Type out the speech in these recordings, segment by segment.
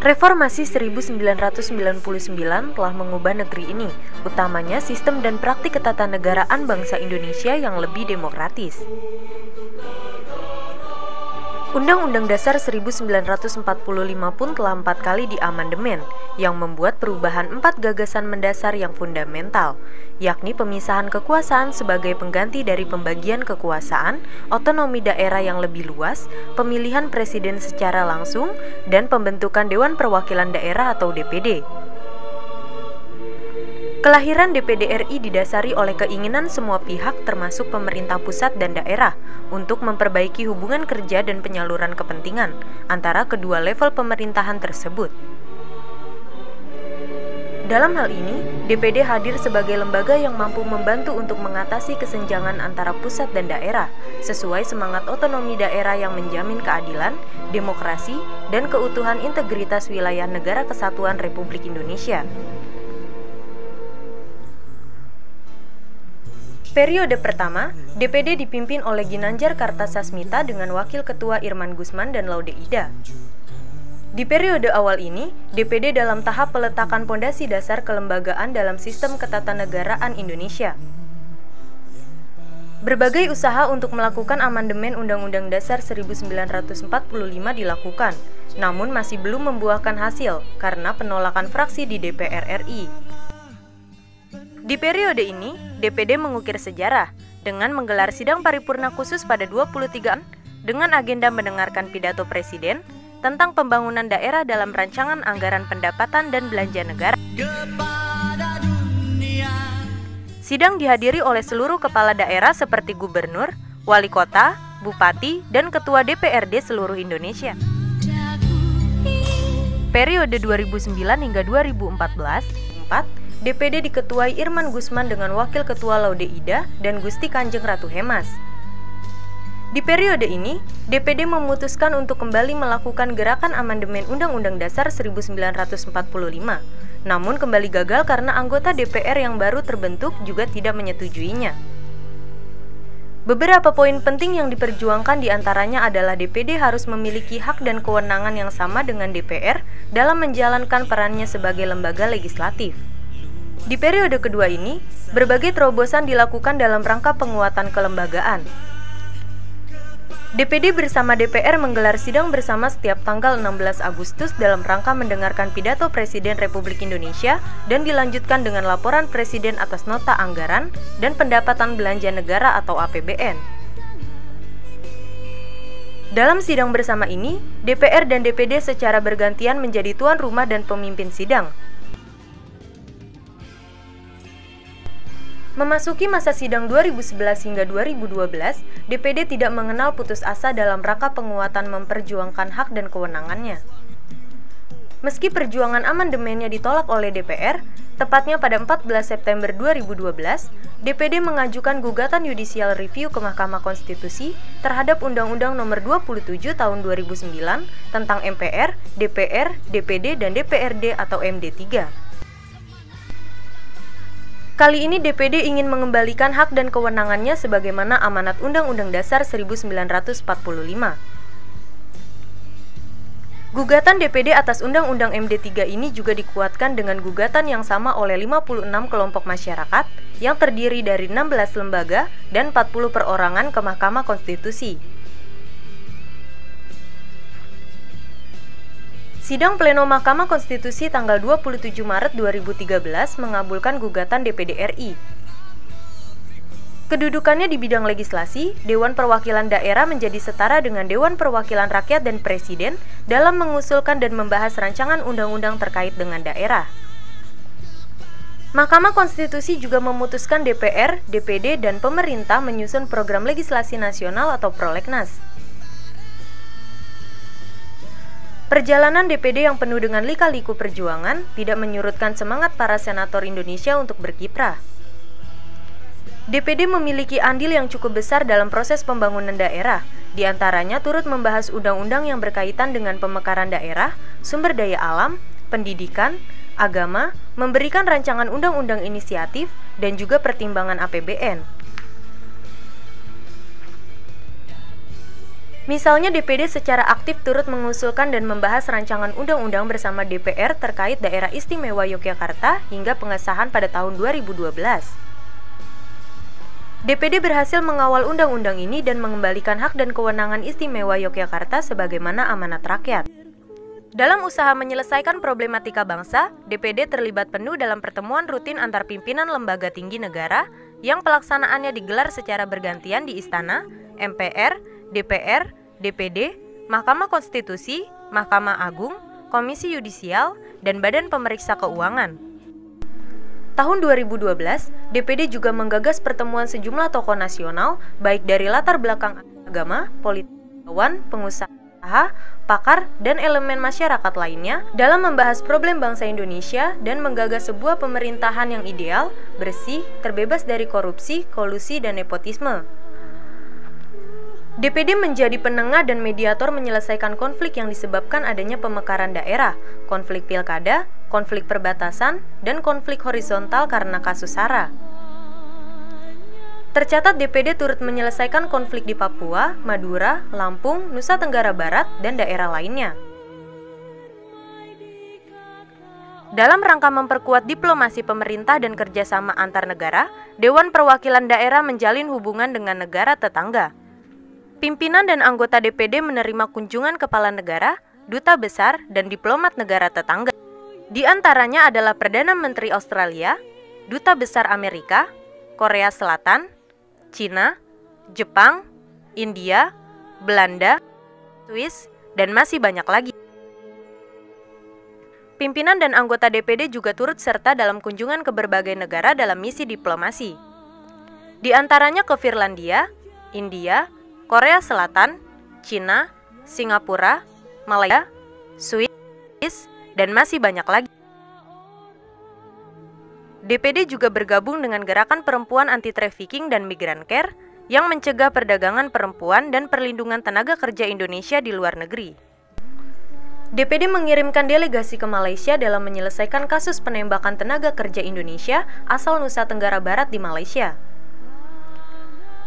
Reformasi 1999 telah mengubah negeri ini, utamanya sistem dan praktik ketatanegaraan bangsa Indonesia yang lebih demokratis. Undang-Undang Dasar 1945 pun telah 4 kali diamandemen, yang membuat perubahan 4 gagasan mendasar yang fundamental, yakni pemisahan kekuasaan sebagai pengganti dari pembagian kekuasaan, otonomi daerah yang lebih luas, pemilihan presiden secara langsung, dan pembentukan Dewan Perwakilan Daerah atau DPD. Kelahiran DPD RI didasari oleh keinginan semua pihak termasuk pemerintah pusat dan daerah untuk memperbaiki hubungan kerja dan penyaluran kepentingan antara kedua level pemerintahan tersebut. Dalam hal ini, DPD hadir sebagai lembaga yang mampu membantu untuk mengatasi kesenjangan antara pusat dan daerah sesuai semangat otonomi daerah yang menjamin keadilan, demokrasi, dan keutuhan integritas wilayah Negara Kesatuan Republik Indonesia. Periode pertama, DPD dipimpin oleh Ginanjar Kartasasmita dengan Wakil Ketua Irman Gusman dan Laude Ida. Di periode awal ini, DPD dalam tahap peletakan pondasi dasar kelembagaan dalam sistem ketatanegaraan Indonesia. Berbagai usaha untuk melakukan amandemen Undang-Undang Dasar 1945 dilakukan, namun masih belum membuahkan hasil karena penolakan fraksi di DPR RI. Di periode ini, DPD mengukir sejarah dengan menggelar sidang paripurna khusus pada 23 dengan agenda mendengarkan pidato Presiden tentang pembangunan daerah dalam rancangan anggaran pendapatan dan belanja negara. Sidang dihadiri oleh seluruh kepala daerah seperti gubernur, wali kota, bupati, dan ketua DPRD seluruh Indonesia. Periode 2009 hingga 2014, DPD diketuai Irman Gusman dengan Wakil Ketua Laude Ida dan Gusti Kanjeng Ratu Hemas. Di periode ini, DPD memutuskan untuk kembali melakukan gerakan amandemen Undang-Undang Dasar 1945, namun kembali gagal karena anggota DPR yang baru terbentuk juga tidak menyetujuinya. Beberapa poin penting yang diperjuangkan diantaranya adalah DPD harus memiliki hak dan kewenangan yang sama dengan DPR dalam menjalankan perannya sebagai lembaga legislatif. Di periode kedua ini, berbagai terobosan dilakukan dalam rangka penguatan kelembagaan. DPD bersama DPR menggelar sidang bersama setiap tanggal 16 Agustus dalam rangka mendengarkan pidato Presiden Republik Indonesia dan dilanjutkan dengan laporan Presiden atas nota anggaran dan pendapatan belanja negara atau APBN. Dalam sidang bersama ini, DPR dan DPD secara bergantian menjadi tuan rumah dan pemimpin sidang. Memasuki masa sidang 2011 hingga 2012, DPD tidak mengenal putus asa dalam rangka penguatan memperjuangkan hak dan kewenangannya. Meski perjuangan amandemennya ditolak oleh DPR, tepatnya pada 14 September 2012, DPD mengajukan gugatan judicial review ke Mahkamah Konstitusi terhadap Undang-Undang Nomor 27 Tahun 2009 tentang MPR, DPR, DPD, dan DPRD atau MD3. Kali ini DPD ingin mengembalikan hak dan kewenangannya sebagaimana amanat Undang-Undang Dasar 1945. Gugatan DPD atas Undang-Undang MD3 ini juga dikuatkan dengan gugatan yang sama oleh 56 kelompok masyarakat yang terdiri dari 16 lembaga dan 40 perorangan ke Mahkamah Konstitusi. Sidang Pleno Mahkamah Konstitusi tanggal 27 Maret 2013 mengabulkan gugatan DPD RI. Kedudukannya di bidang legislasi, Dewan Perwakilan Daerah menjadi setara dengan Dewan Perwakilan Rakyat dan Presiden dalam mengusulkan dan membahas rancangan undang-undang terkait dengan daerah. Mahkamah Konstitusi juga memutuskan DPR, DPD, dan pemerintah menyusun program legislasi nasional atau prolegnas. Perjalanan DPD yang penuh dengan lika-liku perjuangan tidak menyurutkan semangat para senator Indonesia untuk berkiprah. DPD memiliki andil yang cukup besar dalam proses pembangunan daerah, di antaranya turut membahas undang-undang yang berkaitan dengan pemekaran daerah, sumber daya alam, pendidikan, agama, memberikan rancangan undang-undang inisiatif, dan juga pertimbangan APBN. Misalnya DPD secara aktif turut mengusulkan dan membahas rancangan undang-undang bersama DPR terkait Daerah Istimewa Yogyakarta hingga pengesahan pada tahun 2012. DPD berhasil mengawal undang-undang ini dan mengembalikan hak dan kewenangan istimewa Yogyakarta sebagaimana amanat rakyat. Dalam usaha menyelesaikan problematika bangsa, DPD terlibat penuh dalam pertemuan rutin antar pimpinan lembaga tinggi negara yang pelaksanaannya digelar secara bergantian di Istana, MPR, DPR, DPD, Mahkamah Konstitusi, Mahkamah Agung, Komisi Yudisial, dan Badan Pemeriksa Keuangan. Tahun 2012, DPD juga menggagas pertemuan sejumlah tokoh nasional, baik dari latar belakang agama, politikawan, pengusaha, pakar, dan elemen masyarakat lainnya, dalam membahas problem bangsa Indonesia dan menggagas sebuah pemerintahan yang ideal, bersih, terbebas dari korupsi, kolusi, dan nepotisme. DPD menjadi penengah dan mediator menyelesaikan konflik yang disebabkan adanya pemekaran daerah, konflik pilkada, konflik perbatasan, dan konflik horizontal karena kasus SARA. Tercatat DPD turut menyelesaikan konflik di Papua, Madura, Lampung, Nusa Tenggara Barat, dan daerah lainnya. Dalam rangka memperkuat diplomasi pemerintah dan kerjasama antar negara, Dewan Perwakilan Daerah menjalin hubungan dengan negara tetangga. Pimpinan dan anggota DPD menerima kunjungan kepala negara, duta besar, dan diplomat negara tetangga. Di antaranya adalah Perdana Menteri Australia, Duta Besar Amerika, Korea Selatan, Cina, Jepang, India, Belanda, Swiss, dan masih banyak lagi. Pimpinan dan anggota DPD juga turut serta dalam kunjungan ke berbagai negara dalam misi diplomasi. Di antaranya ke Finlandia, India, Korea Selatan, Cina, Singapura, Malaysia, Swiss, dan masih banyak lagi. DPD juga bergabung dengan Gerakan Perempuan Anti-Trafficking dan Migran Care yang mencegah perdagangan perempuan dan perlindungan tenaga kerja Indonesia di luar negeri. DPD mengirimkan delegasi ke Malaysia dalam menyelesaikan kasus penembakan tenaga kerja Indonesia asal Nusa Tenggara Barat di Malaysia.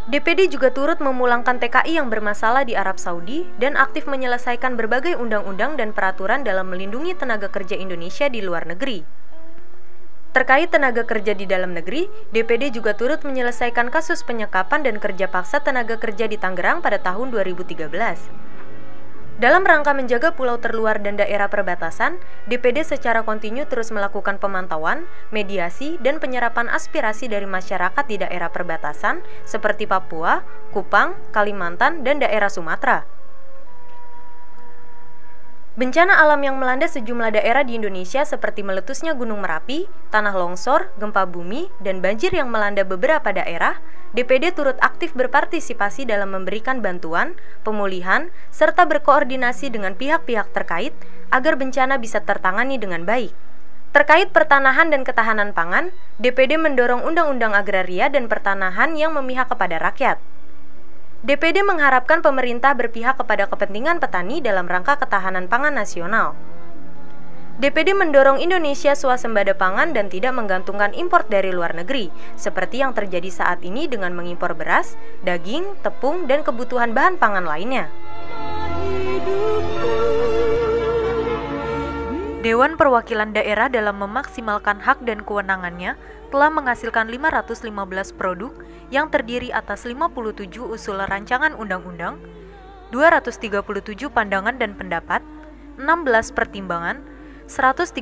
DPD juga turut memulangkan TKI yang bermasalah di Arab Saudi dan aktif menyelesaikan berbagai undang-undang dan peraturan dalam melindungi tenaga kerja Indonesia di luar negeri. Terkait tenaga kerja di dalam negeri, DPD juga turut menyelesaikan kasus penyekapan dan kerja paksa tenaga kerja di Tangerang pada tahun 2013. Dalam rangka menjaga pulau terluar dan daerah perbatasan, DPD secara kontinu terus melakukan pemantauan, mediasi, dan penyerapan aspirasi dari masyarakat di daerah perbatasan seperti Papua, Kupang, Kalimantan, dan daerah Sumatera. Bencana alam yang melanda sejumlah daerah di Indonesia seperti meletusnya Gunung Merapi, tanah longsor, gempa bumi, dan banjir yang melanda beberapa daerah, DPD turut aktif berpartisipasi dalam memberikan bantuan, pemulihan, serta berkoordinasi dengan pihak-pihak terkait agar bencana bisa tertangani dengan baik. Terkait pertanahan dan ketahanan pangan, DPD mendorong undang-undang agraria dan pertanahan yang memihak kepada rakyat. DPD mengharapkan pemerintah berpihak kepada kepentingan petani dalam rangka ketahanan pangan nasional. DPD mendorong Indonesia swasembada pangan dan tidak menggantungkan impor dari luar negeri, seperti yang terjadi saat ini dengan mengimpor beras, daging, tepung, dan kebutuhan bahan pangan lainnya. Dewan Perwakilan Daerah dalam memaksimalkan hak dan kewenangannya telah menghasilkan 515 produk yang terdiri atas 57 usul rancangan undang-undang, 237 pandangan dan pendapat, 16 pertimbangan, 138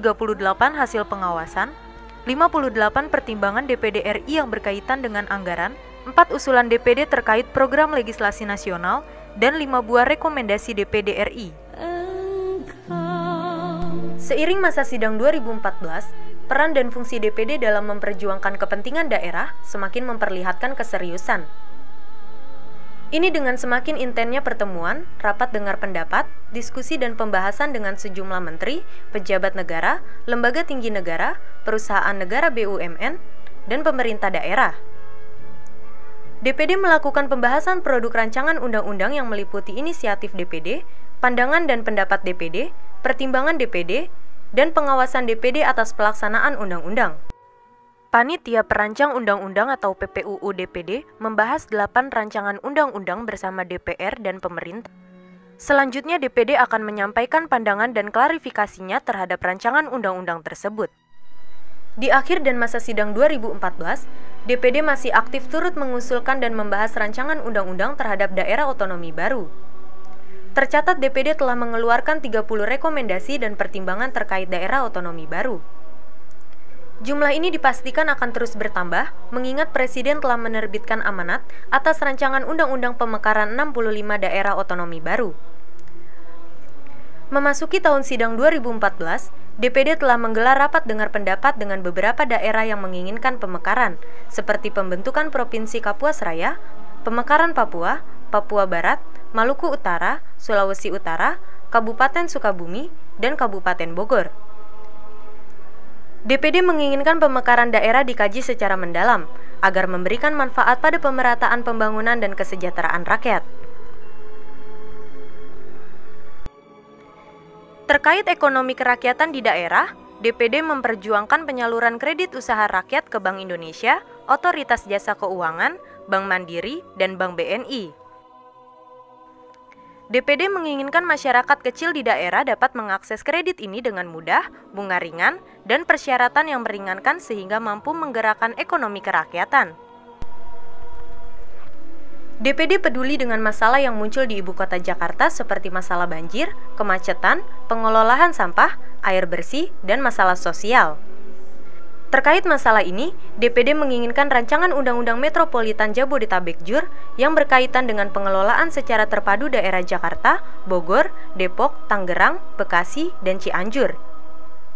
hasil pengawasan, 58 pertimbangan DPD RI yang berkaitan dengan anggaran, 4 usulan DPD terkait program legislasi nasional, dan 5 buah rekomendasi DPD RI. Seiring masa sidang 2014, peran dan fungsi DPD dalam memperjuangkan kepentingan daerah semakin memperlihatkan keseriusan. Ini dengan semakin intensnya pertemuan, rapat dengar pendapat, diskusi dan pembahasan dengan sejumlah menteri, pejabat negara, lembaga tinggi negara, perusahaan negara BUMN, dan pemerintah daerah. DPD melakukan pembahasan produk rancangan undang-undang yang meliputi inisiatif DPD, pandangan dan pendapat DPD, pertimbangan DPD, dan pengawasan DPD atas pelaksanaan undang-undang. Panitia Perancang Undang-Undang atau PPUU DPD membahas 8 rancangan undang-undang bersama DPR dan pemerintah. Selanjutnya, DPD akan menyampaikan pandangan dan klarifikasinya terhadap rancangan undang-undang tersebut. Di akhir dan masa sidang 2014, DPD masih aktif turut mengusulkan dan membahas rancangan undang-undang terhadap daerah otonomi baru. Tercatat DPD telah mengeluarkan 30 rekomendasi dan pertimbangan terkait daerah otonomi baru. Jumlah ini dipastikan akan terus bertambah, mengingat Presiden telah menerbitkan amanat atas rancangan undang-undang pemekaran 65 daerah otonomi baru. Memasuki tahun sidang 2014, DPD telah menggelar rapat dengar pendapat dengan beberapa daerah yang menginginkan pemekaran, seperti pembentukan Provinsi Kapuas Raya, pemekaran Papua, Papua Barat, Maluku Utara, Sulawesi Utara, Kabupaten Sukabumi, dan Kabupaten Bogor. DPD menginginkan pemekaran daerah dikaji secara mendalam, agar memberikan manfaat pada pemerataan pembangunan dan kesejahteraan rakyat. Terkait ekonomi kerakyatan di daerah, DPD memperjuangkan penyaluran kredit usaha rakyat ke Bank Indonesia, Otoritas Jasa Keuangan, Bank Mandiri, dan Bank BNI. DPD menginginkan masyarakat kecil di daerah dapat mengakses kredit ini dengan mudah, bunga ringan, dan persyaratan yang meringankan sehingga mampu menggerakkan ekonomi kerakyatan. DPD peduli dengan masalah yang muncul di ibu kota Jakarta seperti masalah banjir, kemacetan, pengelolaan sampah, air bersih, dan masalah sosial. Terkait masalah ini, DPD menginginkan rancangan Undang-Undang Metropolitan Jabodetabek-Jur yang berkaitan dengan pengelolaan secara terpadu daerah Jakarta, Bogor, Depok, Tangerang, Bekasi, dan Cianjur.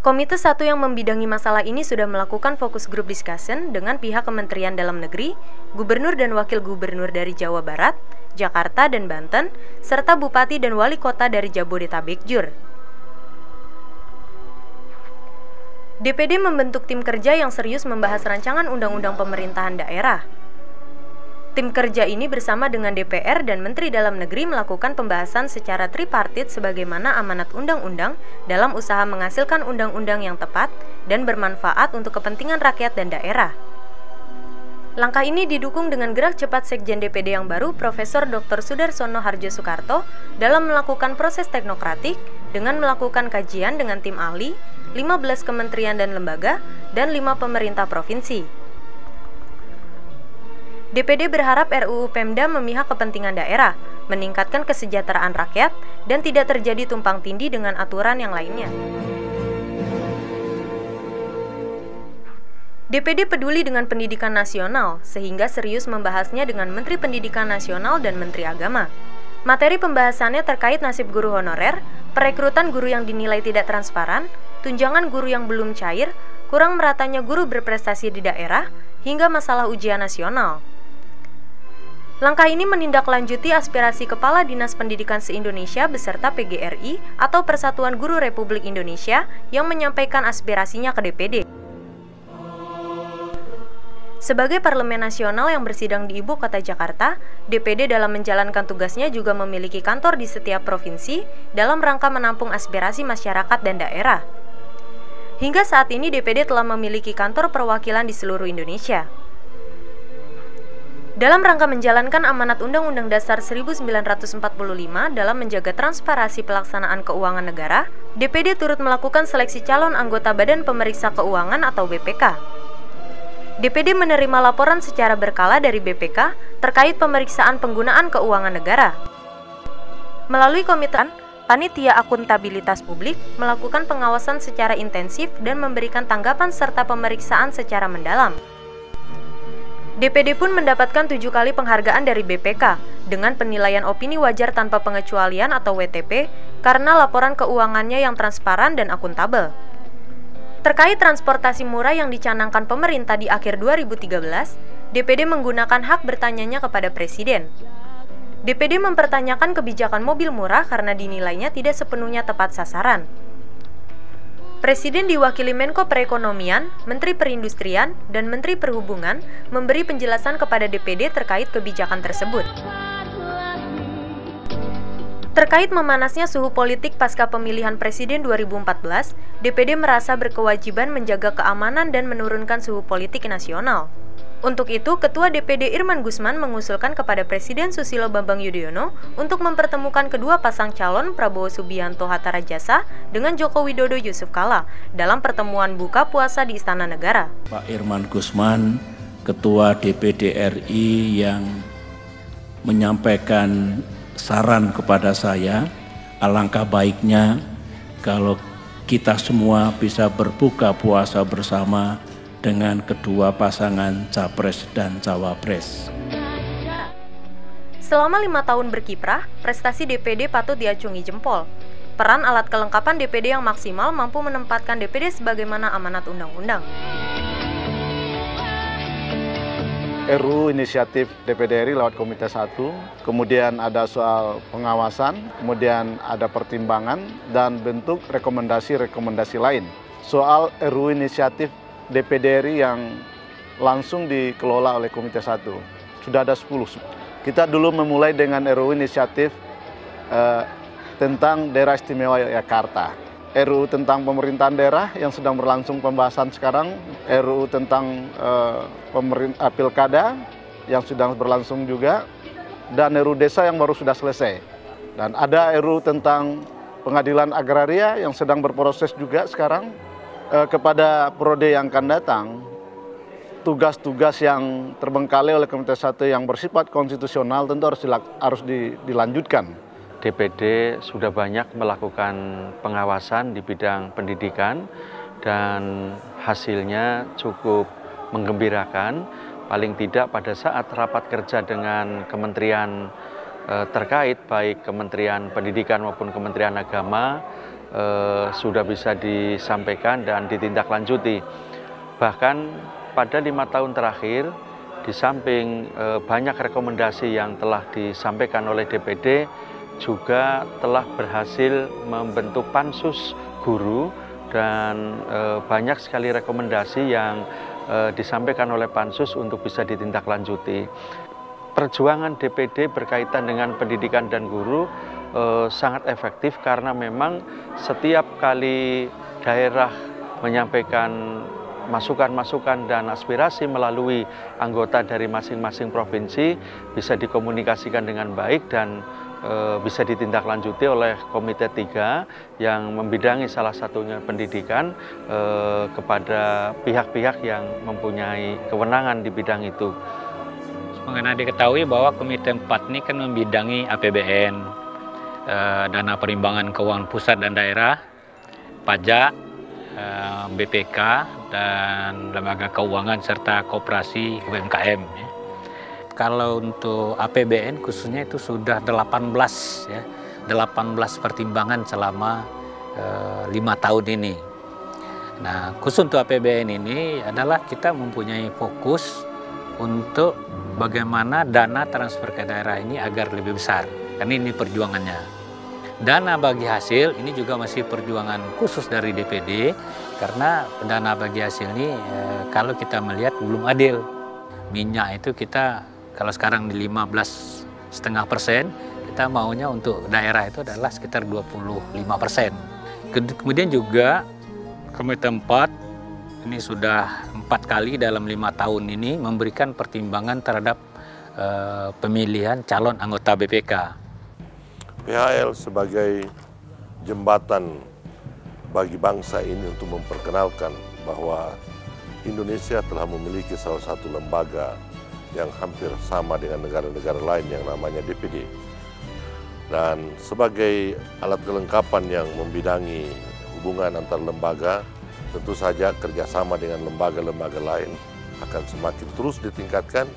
Komite 1 yang membidangi masalah ini sudah melakukan fokus group discussion dengan pihak Kementerian Dalam Negeri, Gubernur dan Wakil Gubernur dari Jawa Barat, Jakarta dan Banten, serta Bupati dan Wali Kota dari Jabodetabek-Jur. DPD membentuk tim kerja yang serius membahas rancangan undang-undang pemerintahan daerah. Tim kerja ini bersama dengan DPR dan Menteri Dalam Negeri melakukan pembahasan secara tripartit sebagaimana amanat undang-undang dalam usaha menghasilkan undang-undang yang tepat dan bermanfaat untuk kepentingan rakyat dan daerah. Langkah ini didukung dengan gerak cepat Sekjen DPD yang baru, Profesor Dr. Sudarsono Hardjosoekarto, dalam melakukan proses teknokratik dengan melakukan kajian dengan tim ahli, 15 kementerian dan lembaga, dan 5 pemerintah provinsi. DPD berharap RUU Pemda memihak kepentingan daerah, meningkatkan kesejahteraan rakyat, dan tidak terjadi tumpang tindih dengan aturan yang lainnya. DPD peduli dengan pendidikan nasional, sehingga serius membahasnya dengan Menteri Pendidikan Nasional dan Menteri Agama. Materi pembahasannya terkait nasib guru honorer, perekrutan guru yang dinilai tidak transparan, tunjangan guru yang belum cair, kurang meratanya guru berprestasi di daerah, hingga masalah ujian nasional. Langkah ini menindaklanjuti aspirasi Kepala Dinas Pendidikan se-Indonesia beserta PGRI atau Persatuan Guru Republik Indonesia yang menyampaikan aspirasinya ke DPD. Sebagai parlemen nasional yang bersidang di ibu kota Jakarta, DPD dalam menjalankan tugasnya juga memiliki kantor di setiap provinsi dalam rangka menampung aspirasi masyarakat dan daerah. Hingga saat ini DPD telah memiliki kantor perwakilan di seluruh Indonesia. Dalam rangka menjalankan amanat Undang-Undang Dasar 1945 dalam menjaga transparansi pelaksanaan keuangan negara, DPD turut melakukan seleksi calon anggota Badan Pemeriksa Keuangan atau BPK. DPD menerima laporan secara berkala dari BPK terkait pemeriksaan penggunaan keuangan negara. Melalui komite Panitia Akuntabilitas Publik melakukan pengawasan secara intensif dan memberikan tanggapan serta pemeriksaan secara mendalam. DPD pun mendapatkan 7 kali penghargaan dari BPK dengan penilaian opini wajar tanpa pengecualian atau WTP karena laporan keuangannya yang transparan dan akuntabel. Terkait transportasi murah yang dicanangkan pemerintah di akhir 2013, DPD menggunakan hak bertanyanya kepada Presiden. DPD mempertanyakan kebijakan mobil murah karena dinilainya tidak sepenuhnya tepat sasaran. Presiden diwakili Menko Perekonomian, Menteri Perindustrian, dan Menteri Perhubungan memberi penjelasan kepada DPD terkait kebijakan tersebut. Terkait memanasnya suhu politik pasca pemilihan Presiden 2014, DPD merasa berkewajiban menjaga keamanan dan menurunkan suhu politik nasional. Untuk itu, Ketua DPD Irman Gusman mengusulkan kepada Presiden Susilo Bambang Yudhoyono untuk mempertemukan kedua pasang calon Prabowo Subianto Hatta Rajasa dengan Joko Widodo Yusuf Kala dalam pertemuan buka puasa di Istana Negara. Pak Irman Gusman, Ketua DPD RI yang menyampaikan saran kepada saya, alangkah baiknya kalau kita semua bisa berbuka puasa bersama dengan kedua pasangan Capres dan Cawapres. Selama 5 tahun berkiprah, prestasi DPD patut diacungi jempol. Peran alat kelengkapan DPD yang maksimal mampu menempatkan DPD sebagaimana amanat undang-undang. RUU inisiatif DPD RI lewat Komite 1, kemudian ada soal pengawasan, kemudian ada pertimbangan, dan bentuk rekomendasi-rekomendasi lain. Soal RUU inisiatif DPD RI yang langsung dikelola oleh Komite 1, sudah ada 10. Kita dulu memulai dengan RUU inisiatif tentang Daerah Istimewa Yogyakarta, RUU tentang pemerintahan daerah yang sedang berlangsung pembahasan sekarang, RUU tentang pilkada yang sedang berlangsung juga, dan RUU desa yang baru sudah selesai. Dan ada RUU tentang pengadilan agraria yang sedang berproses juga sekarang. Kepada periode yang akan datang, tugas-tugas yang terbengkalai oleh Komite 1 yang bersifat konstitusional tentu harus dilanjutkan. DPD sudah banyak melakukan pengawasan di bidang pendidikan dan hasilnya cukup menggembirakan. Paling tidak pada saat rapat kerja dengan kementerian terkait, baik Kementerian Pendidikan maupun Kementerian Agama, sudah bisa disampaikan dan ditindaklanjuti. Bahkan pada 5 tahun terakhir, di samping banyak rekomendasi yang telah disampaikan oleh DPD, juga telah berhasil membentuk pansus guru dan banyak sekali rekomendasi yang disampaikan oleh pansus untuk bisa ditindaklanjuti. Perjuangan DPD berkaitan dengan pendidikan dan guru sangat efektif karena memang setiap kali daerah menyampaikan masukan-masukan dan aspirasi melalui anggota dari masing-masing provinsi bisa dikomunikasikan dengan baik dan bisa ditindaklanjuti oleh Komite 3 yang membidangi salah satunya pendidikan kepada pihak-pihak yang mempunyai kewenangan di bidang itu. Mengenai diketahui bahwa Komite 4 ini kan membidangi APBN, dana perimbangan keuangan pusat dan daerah, pajak, BPK, dan lembaga keuangan serta koperasi UMKM. Kalau untuk APBN khususnya itu sudah 18 pertimbangan selama 5 tahun ini. Nah, khusus untuk APBN ini adalah kita mempunyai fokus untuk bagaimana dana transfer ke daerah ini agar lebih besar. Karena ini perjuangannya. Dana bagi hasil ini juga masih perjuangan khusus dari DPD karena dana bagi hasil ini kalau kita melihat belum adil. Minyak itu kita kalau sekarang di 15,5%, kita maunya untuk daerah itu adalah sekitar 25%. Kemudian juga Komite 4 ini sudah 4 kali dalam 5 tahun ini memberikan pertimbangan terhadap pemilihan calon anggota BPK. PHL sebagai jembatan bagi bangsa ini untuk memperkenalkan bahwa Indonesia telah memiliki salah satu lembaga yang hampir sama dengan negara-negara lain yang namanya DPD. Dan sebagai alat kelengkapan yang membidangi hubungan antar lembaga, tentu saja kerjasama dengan lembaga-lembaga lain akan semakin terus ditingkatkan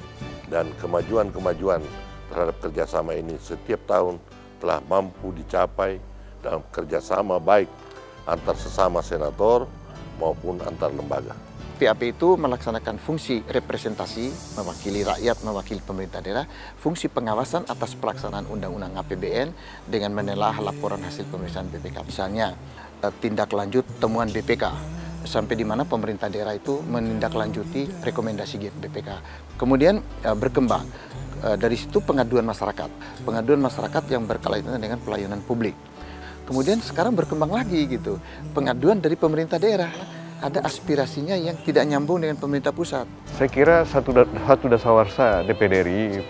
dan kemajuan-kemajuan terhadap kerjasama ini setiap tahun telah mampu dicapai dalam kerjasama baik antar sesama senator maupun antar lembaga. PAP itu melaksanakan fungsi representasi, mewakili rakyat, mewakili pemerintah daerah, fungsi pengawasan atas pelaksanaan undang-undang APBN dengan menelaah laporan hasil pemeriksaan BPK. Misalnya, tindak lanjut temuan BPK, sampai di mana pemerintah daerah itu menindaklanjuti rekomendasi BPK. Kemudian berkembang, dari situ pengaduan masyarakat yang berkaitan dengan pelayanan publik. Kemudian sekarang berkembang lagi gitu, pengaduan dari pemerintah daerah. ada aspirasinya yang tidak nyambung dengan pemerintah pusat. Saya kira satu dasawarsa DPD RI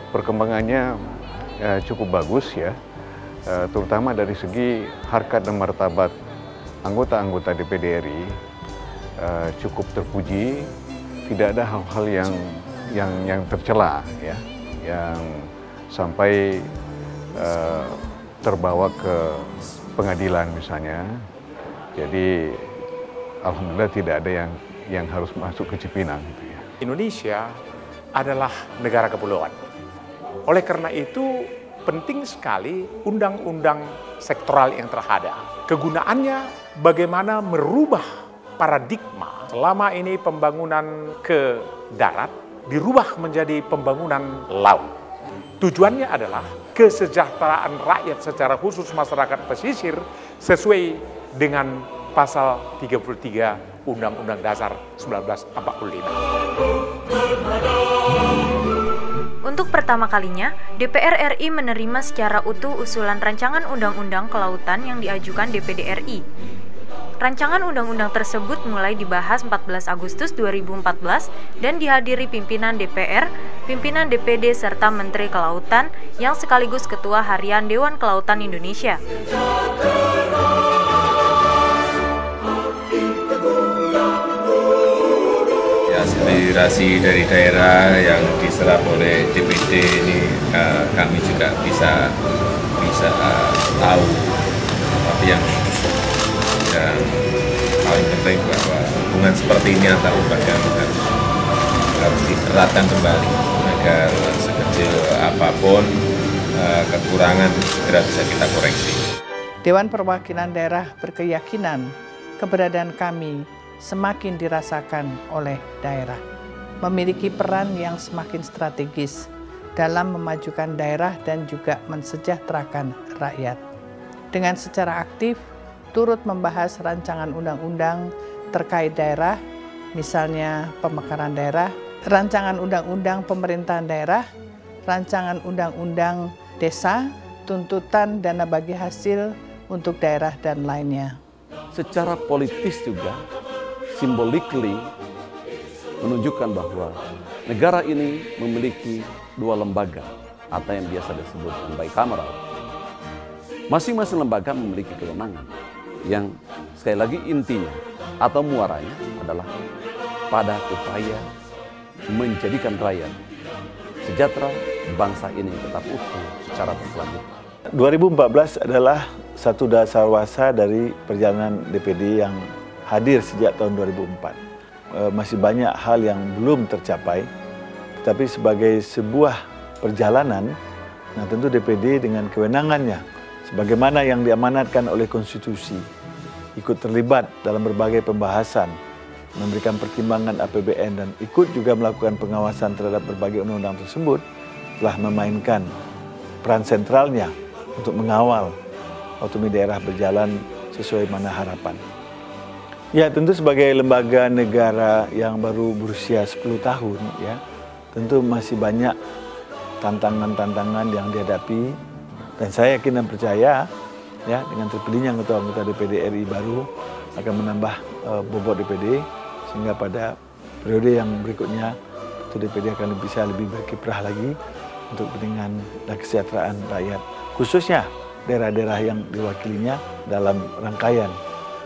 perkembangannya cukup bagus ya, terutama dari segi harkat dan martabat anggota-anggota DPD RI cukup terpuji, tidak ada hal-hal yang tercela ya, yang sampai terbawa ke pengadilan misalnya. Jadi alhamdulillah tidak ada yang harus masuk ke Cipinang gitu ya. Indonesia adalah negara kepulauan. Oleh karena itu penting sekali undang-undang sektoral yang terada. Kegunaannya bagaimana merubah paradigma selama ini pembangunan ke darat dirubah menjadi pembangunan laut. Tujuannya adalah kesejahteraan rakyat secara khusus masyarakat pesisir sesuai dengan pasal 33 Undang-Undang Dasar 1945. Untuk pertama kalinya, DPR RI menerima secara utuh usulan rancangan undang-undang kelautan yang diajukan DPD RI. Rancangan undang-undang tersebut mulai dibahas 14 Agustus 2014 dan dihadiri pimpinan DPR, pimpinan DPD serta Menteri Kelautan yang sekaligus Ketua Harian Dewan Kelautan Indonesia. Aspirasi dari daerah yang diserap oleh DPD ini kami juga bisa tahu, tapi yang paling penting bahwa hubungan seperti ini antar lembaga harus dieratkan kembali agar sekecil apapun kekurangan segera bisa kita koreksi. Dewan Perwakilan Daerah berkeyakinan keberadaan kami semakin dirasakan oleh daerah, memiliki peran yang semakin strategis dalam memajukan daerah dan juga mensejahterakan rakyat. Dengan secara aktif, turut membahas rancangan undang-undang terkait daerah, misalnya pemekaran daerah, rancangan undang-undang pemerintahan daerah, rancangan undang-undang desa, tuntutan dana bagi hasil untuk daerah dan lainnya. Secara politis juga, symbolically menunjukkan bahwa negara ini memiliki dua lembaga atau yang biasa disebut bicameral. Masing-masing lembaga memiliki kewenangan yang sekali lagi intinya atau muaranya adalah pada upaya menjadikan rakyat sejahtera, bangsa ini tetap utuh secara berkelanjutan. 2014 adalah satu dasawarsa dari perjalanan DPD yang hadir sejak tahun 2004. Masih banyak hal yang belum tercapai, tetapi sebagai sebuah perjalanan, nah tentu DPD dengan kewenangannya, sebagaimana yang diamanatkan oleh konstitusi, ikut terlibat dalam berbagai pembahasan, memberikan pertimbangan APBN dan ikut juga melakukan pengawasan terhadap berbagai undang-undang tersebut, telah memainkan peran sentralnya untuk mengawal otonomi daerah berjalan sesuai mana harapan. Ya, tentu sebagai lembaga negara yang baru berusia 10 tahun, ya, tentu masih banyak tantangan-tantangan yang dihadapi, dan saya yakin dan percaya, ya, dengan terpilihnya anggota-anggota DPD RI baru akan menambah bobot DPD, sehingga pada periode yang berikutnya, tentu DPD akan bisa lebih berkiprah lagi untuk kepentingan dan kesejahteraan rakyat, khususnya daerah-daerah yang diwakilinya dalam rangkaian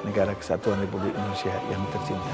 Negara Kesatuan Republik Indonesia yang tercinta.